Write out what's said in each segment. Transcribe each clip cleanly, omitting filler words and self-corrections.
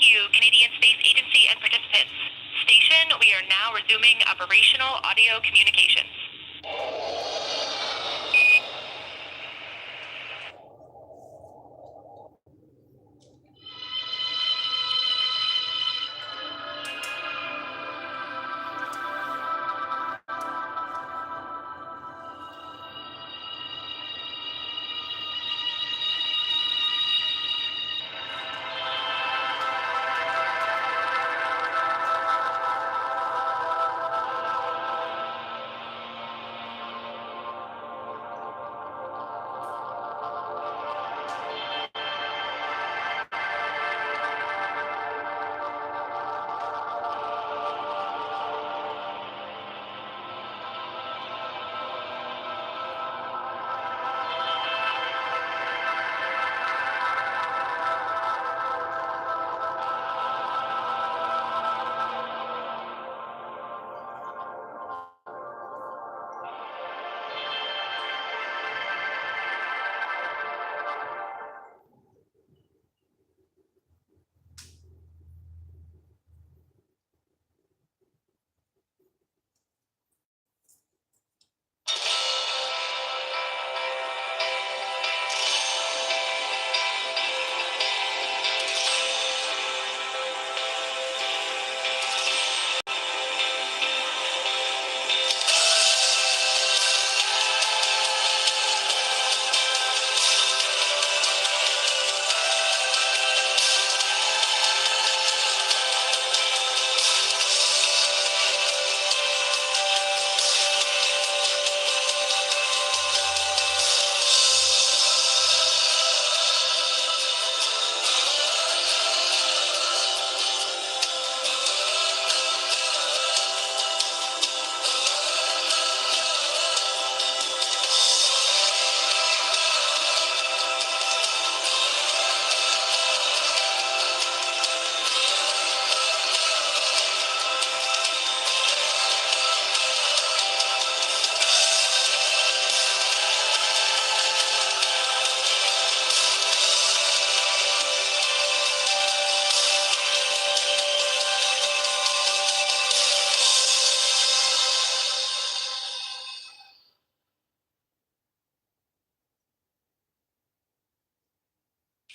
you, Canadian Space Agency and participants. Station, we are now resuming operational audio communications.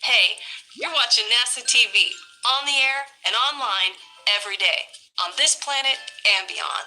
Hey, you're watching NASA TV, on the air and online every day, on this planet and beyond.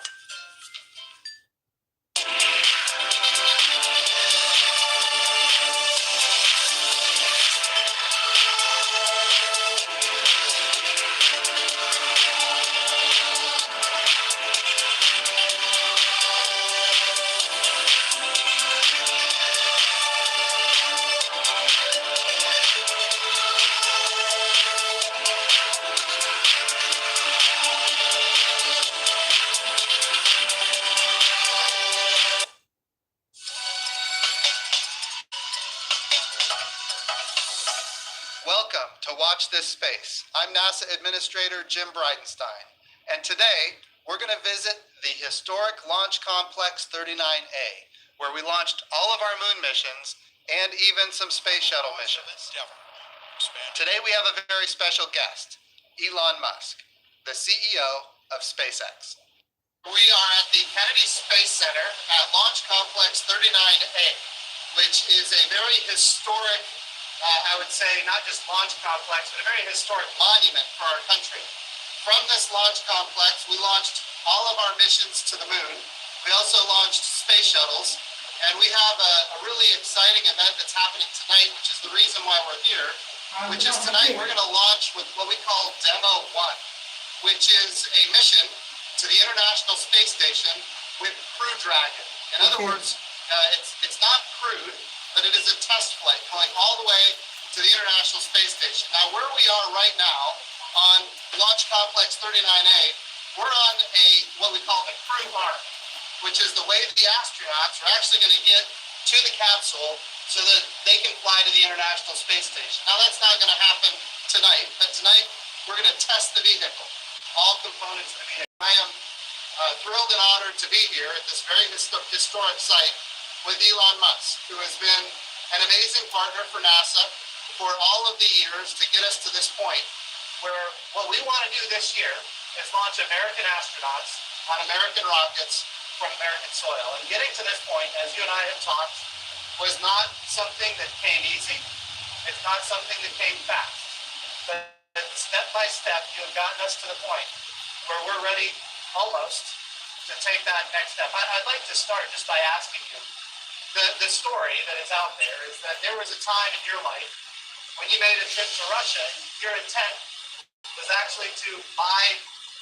Welcome to Watch This Space. I'm NASA Administrator Jim Bridenstine, and today we're going to visit the historic Launch Complex 39A, where we launched all of our moon missions and even some space shuttle missions. Today we have a very special guest, Elon Musk, the CEO of SpaceX. We are at the Kennedy Space Center at Launch Complex 39A, which is a very historic, I would say, not just launch complex, but a very historic monument for our country. From this launch complex, we launched all of our missions to the moon. We also launched space shuttles, and we have a really exciting event that's happening tonight, which is the reason why we're here, which is tonight we're going to launch with what we call Demo 1, which is a mission to the International Space Station with Crew Dragon. In other words, it's not crewed, but it is a test flight going all the way to the International Space Station. Now, where we are right now on Launch Complex 39A, we're on what we call the crew arm, which is the way the astronauts are actually going to get to the capsule so that they can fly to the International Space Station. Now, that's not going to happen tonight, but tonight we're going to test the vehicle, all components of the vehicle. I am thrilled and honored to be here at this very historic site with Elon Musk, who has been an amazing partner for NASA for all of the years to get us to this point. where what we want to do this year is launch American astronauts on American rockets from American soil. And getting to this point, as you and I have talked, was not something that came easy. It's not something that came fast. But step by step, you have gotten us to the point where we're ready almost to take that next step. I'd like to start just by asking you, the story that is out there is that there was a time in your life when you made a trip to Russia. Your intent was actually to buy,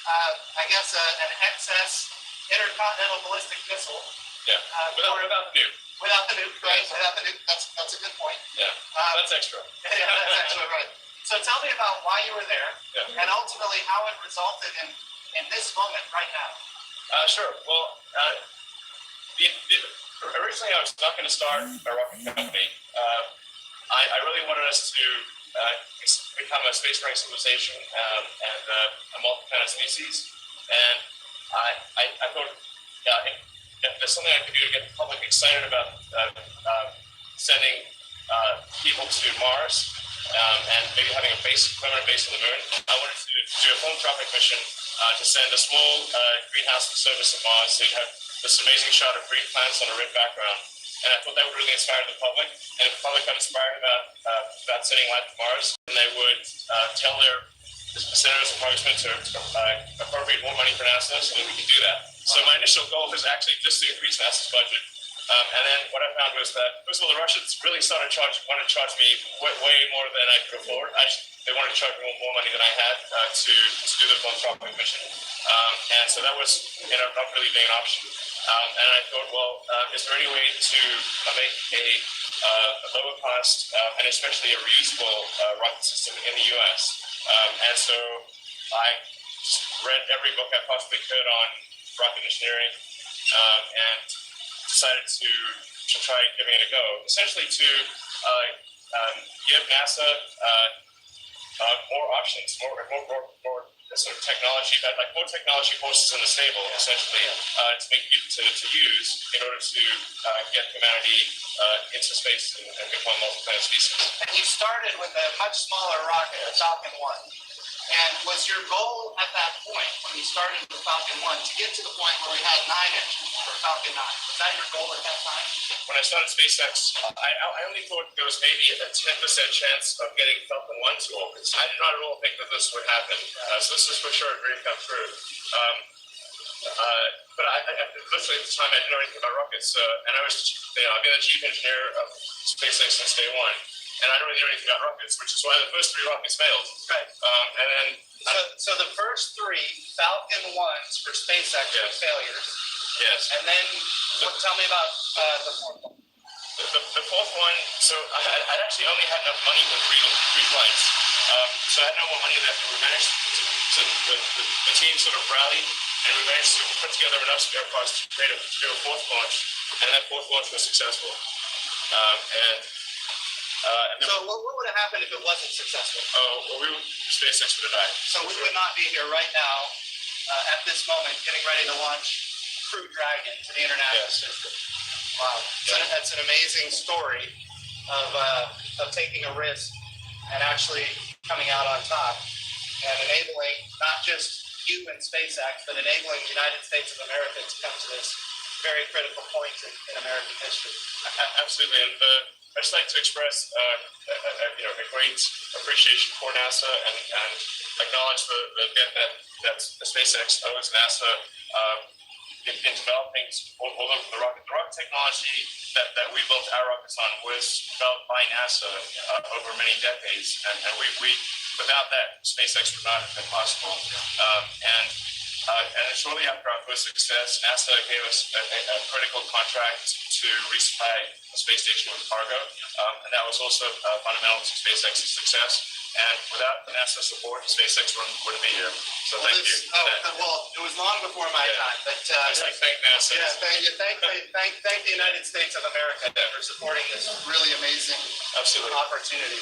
an excess intercontinental ballistic missile. Yeah, without the nuke. Without the nuke, right? Without the nuke, that's a good point. Yeah, that's extra. Yeah, that's actually right. So tell me about why you were there, and ultimately how it resulted in this moment right now. Sure. Well, originally I was not going to start a rocket company. I really wanted us to become a space-faring civilization and a multi-planet species. And I thought, if there's something I could do to get the public excited about sending people to Mars and maybe having a permanent base on the moon, I wanted to do a philanthropic mission to send a small greenhouse to the surface of Mars. So you have this amazing shot of green plants on a red background. And I thought that would really inspire the public. And if the public got inspired about sending life to Mars, then they would tell their senators and congressmen to appropriate more money for NASA so that we can do that. So my initial goal was actually just to increase NASA's budget. And then what I found was that, first of all, the Russians really wanted to charge me way more than I could afford. They wanted to charge me more money than I had to do the philanthropic mission. And so that was not really being an option. And I thought, well, is there any way to make a lower cost and especially a reusable rocket system in the U.S.? And so I read every book I possibly could on rocket engineering and decided to try giving it a go. Essentially to give NASA more options, more sort of technology, like more technology horses in the stable, essentially, to use in order to get humanity into space and become a multi-planet species. And you started with a much smaller rocket, a Falcon 1. And was your goal at that point, when you started with Falcon 1, to get to the point where we had 9 engines for Falcon 9? Was that your goal at that time? When I started SpaceX, I only thought there was maybe a 10% chance of getting Falcon 1 to orbit. I did not at all think that this would happen. So this is for sure a dream come true. But I literally at the time I didn't know anything about rockets, and I've been the chief engineer of SpaceX since day one. And I don't really know anything about rockets, which is why the first 3 rockets failed. Right. And then so the first 3 Falcon 1s for SpaceX were failures. Yes. And then tell me about the fourth one. The fourth one. So I actually only had enough money for 3 flights. So I had no more money left, and we managed to the team sort of rallied, and we managed to put together enough spare parts to do a 4th launch, and that 4th launch was successful. So what would have happened if it wasn't successful? SpaceX would have died. So we would not be here right now at this moment getting ready to launch Crew Dragon to the International System. Wow. So that's an amazing story of taking a risk and actually coming out on top and enabling not just you and SpaceX, but enabling the United States of America to come to this very critical point in American history. Absolutely. And I'd just like to express a great appreciation for NASA and acknowledge the debt that SpaceX owes NASA in developing all of the rocket. The rocket technology that we built our rockets on was developed by NASA over many decades, and we without that, SpaceX would not have been possible. And shortly after our first success, NASA gave us a critical contract to resupply the space station with cargo, and that was also fundamental to SpaceX's success. And without NASA support, SpaceX wouldn't be here. So thank you. Well, it was long before my time, but I'd like to thank NASA. Yeah, thank you. Thank the United States of America for supporting this really amazing opportunity.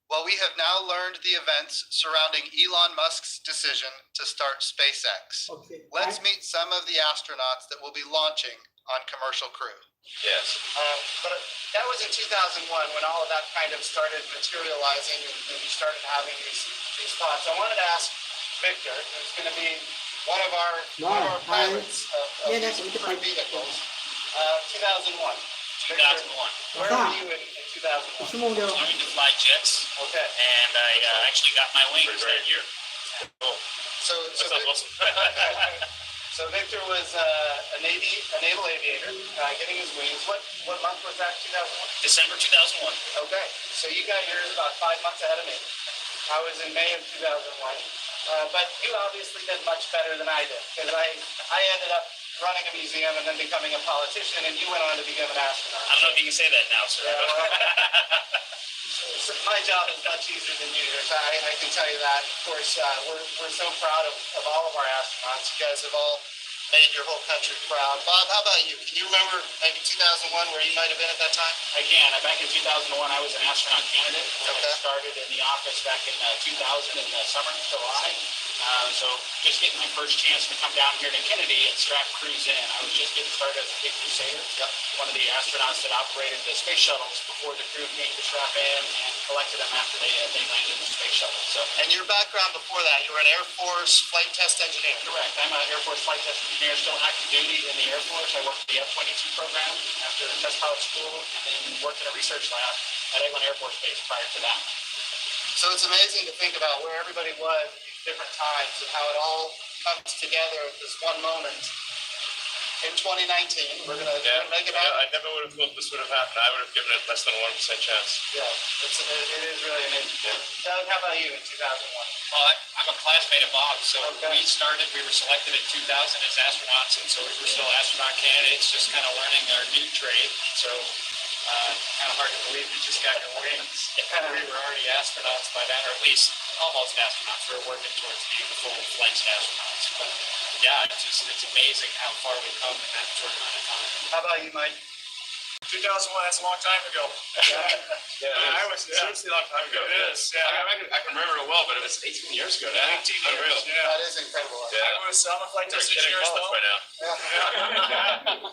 Well, we have now learned the events surrounding Elon Musk's decision to start SpaceX. Okay. Let's meet some of the astronauts that will be launching on Commercial Crew. Yes. But that was in 2001 when all of that kind of started materializing and we started having these thoughts. I wanted to ask Victor, who's going to be one of our pilots of these different vehicles. 2001. 2001. Where were you in 2001? ชั่วโมงเดียว Learning to fly jets, Okay. and I actually got my wings that year. Cool. So, That sounds awesome. so Victor was a naval aviator, getting his wings. What month was that? 2001. December 2001. Okay. So you got yours about 5 months ahead of me. I was in May of 2001. But you obviously did much better than I did because I ended up running a museum and then becoming a politician, and you went on to become an astronaut. I don't know if you can say that now, sir. Yeah, well, so my job is much easier than yours. I can tell you that. Of course, we're so proud of all of our astronauts. You guys have all made your whole country proud. Bob, how about you? Can you remember maybe 2001 where you might have been at that time? I can. Back in 2001, I was an astronaut candidate. Okay. I started in the office back in 2000 in the summer, July. So just getting my first chance to come down here to Kennedy and strap crews in. I was just getting started as a big crusader. Yep. One of the astronauts that operated the space shuttles before the crew came to strap in and collected them after they landed in the space shuttle. So, And your background before that, you were an Air Force flight test engineer. correct. I'm an Air Force flight test engineer, still active duty in the Air Force. I worked the F-22 program after test pilot school, and then worked in a research lab at Eglin Air Force Base prior to that. So it's amazing to think about where everybody was at these different times and how it all comes together at this one moment. In 2019, we're gonna make it Yeah, happen. I never would have thought this would have happened. I would have given it less than a 1% chance. Yeah, it is really amazing. Doug, how about you in 2001? Well, I'm a classmate of Bob's, so Okay. we were selected in 2000 as astronauts, and so we were still astronaut candidates, just kind of learning our new trade. So, kind of hard to believe we just got your wings. We were already astronauts by then, or at least almost astronauts. We were working towards being full-fledged astronauts. But yeah, it's amazing how far we've come in that short amount of time. How about you, Mike? 2001, that's a long time ago. Yeah, I was seriously a long time ago. It is, yeah. I can remember it well, but it was 18 years ago now. 18 years, Unreal. yeah. That is incredible. Yeah. I'm a flight They're test kidding engineer as college well. by now. Yeah.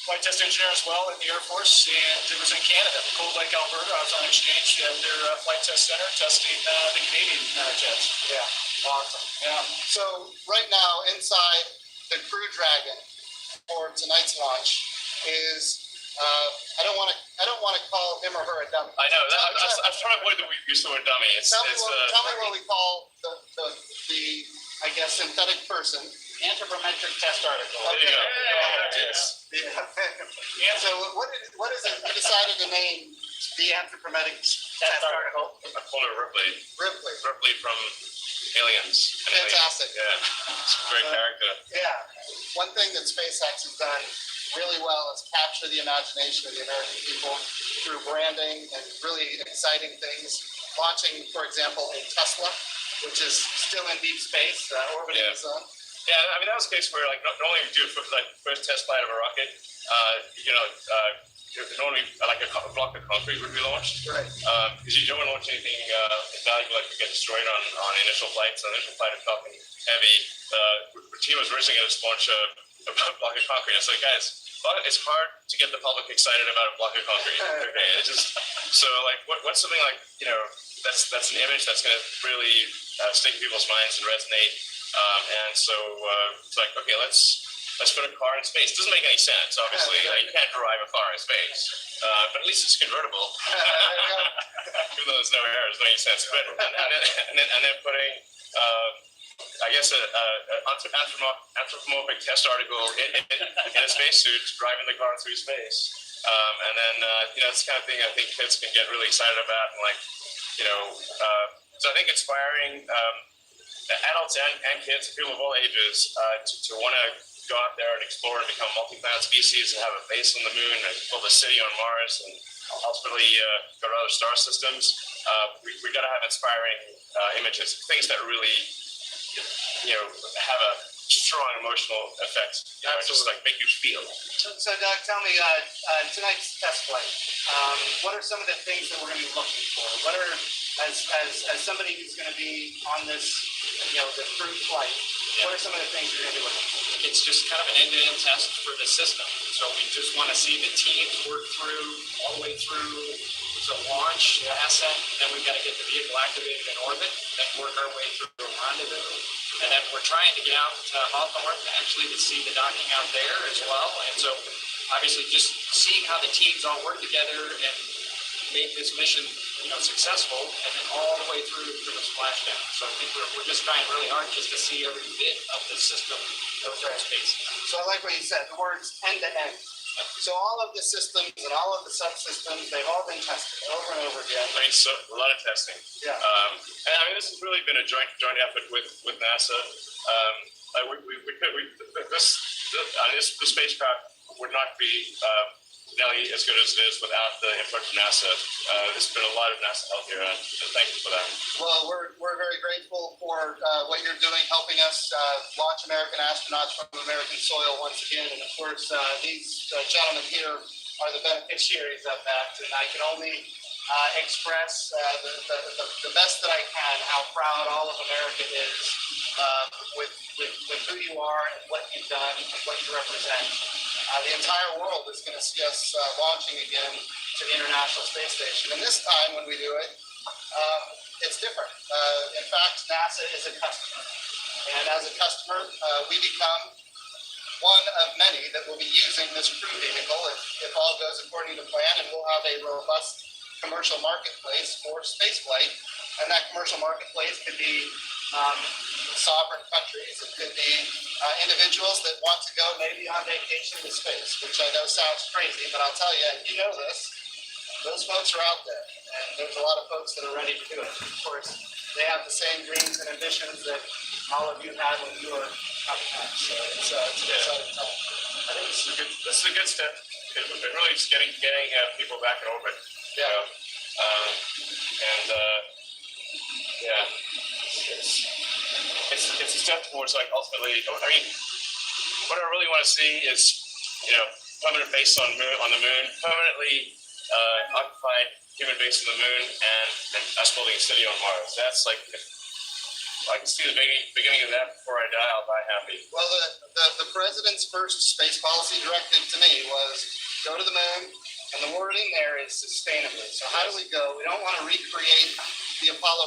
Flight test engineer as well in the Air Force, and it was in Canada, Cold Lake, Alberta. I was on exchange at their flight test center testing the Canadian jets. Yeah, awesome. Yeah. So right now, inside the Crew Dragon for tonight's launch is I don't want to call him or her a dummy. I know. I was trying to avoid the use the word dummy. Tell me what we call the I guess synthetic person. Anthropometric test article. There you go. Okay. Yes. Yeah. So what is it? You decided to name the anthropometric test article I call her Ripley. Ripley. Ripley from Aliens. Fantastic. Yeah. It's a great character. Yeah. One thing that SpaceX has done really well is capture the imagination of the American people through branding and really exciting things. Launching, for example, a Tesla, which is still in deep space, orbiting the sun. Yeah, I mean, that was a case where, like, not only do you like first test flight of a rocket, normally like a block of concrete would be launched. Right. Because you don't want to launch anything valuable that could get destroyed on initial flights. On initial flight of something heavy, the team was originally going to launch a block of concrete. I was like, guys, it's hard to get the public excited about a block of concrete. Okay, it's just so like what's something like that's an image that's going to really stick in people's minds and resonate. And so it's like, okay, let's put a car in space. It doesn't make any sense, obviously. You can't drive a car in space, but at least it's convertible. Even though there's no air, it doesn't make any sense. But and then putting, I guess, an anthropomorphic test article in a spacesuit driving the car through space. And then it's the kind of thing I think kids can get really excited about, and like, so I think inspiring adults and kids, people of all ages, to want to go out there and explore and become a multi-planet species and have a base on the moon and build a city on Mars and ultimately go to other star systems. We got to have inspiring images, things that really, have a strong emotional effect. Just like make you feel. So Doug, tell me, tonight's test flight, what are some of the things that we're going to be looking for? What are, as somebody who's going to be on this, the crew flight, what are some of the things you're going to be looking for? It's just kind of an end-to-end test for the system. So we just want to see the teams work through all the way through the launch, NASA, then we've got to get the vehicle activated in orbit, then work our way through a rendezvous. And then we're trying to get out to Hawthorne actually to see the docking out there as well. And so obviously just seeing how the teams all work together and make this mission, successful, and then all the way through to the splashdown. So I think we're just trying really hard just to see every bit of the system of space. So I like what you said, the words end to end. So all of the systems and all of the subsystems, they've all been tested over and over again. I mean, so a lot of testing. Yeah. And I mean, this has really been a joint effort with NASA. The spacecraft would not be nearly as good as it is without the input from NASA. There's been a lot of NASA help here, and thank you for that. Well, we're very grateful for what you're doing, helping us launch American astronauts from American soil once again. And of course, these gentlemen here are the beneficiaries of that. And I can only express the best that I can how proud all of America is with who you are and what you've done and what you represent. The entire world is going to see us launching again to the International Space Station. And this time when we do it, it's different. In fact, NASA is a customer. And as a customer, we become one of many that will be using this crew vehicle if all goes according to plan, and we'll have a robust commercial marketplace for spaceflight. And that commercial marketplace could be sovereign countries. It could be individuals that want to go maybe on vacation to space, which I know sounds crazy, but I'll tell you, if you know this, those folks are out there, and there's a lot of folks that are ready to do it. Of course, they have the same dreams and ambitions that all of you had when you were coming up. So it's an exciting time. I think this is a good step. It really is getting people back in orbit. Yeah. It's a step towards ultimately. I mean, what I really want to see is permanent base on the moon, permanently occupied human base on the moon, and us building a city on Mars. That's if I can see the beginning of that before I die, I'll die happy. Well, the president's first space policy directive to me was go to the moon, and the word in there is sustainably. So how do we go? We don't want to recreate the Apollo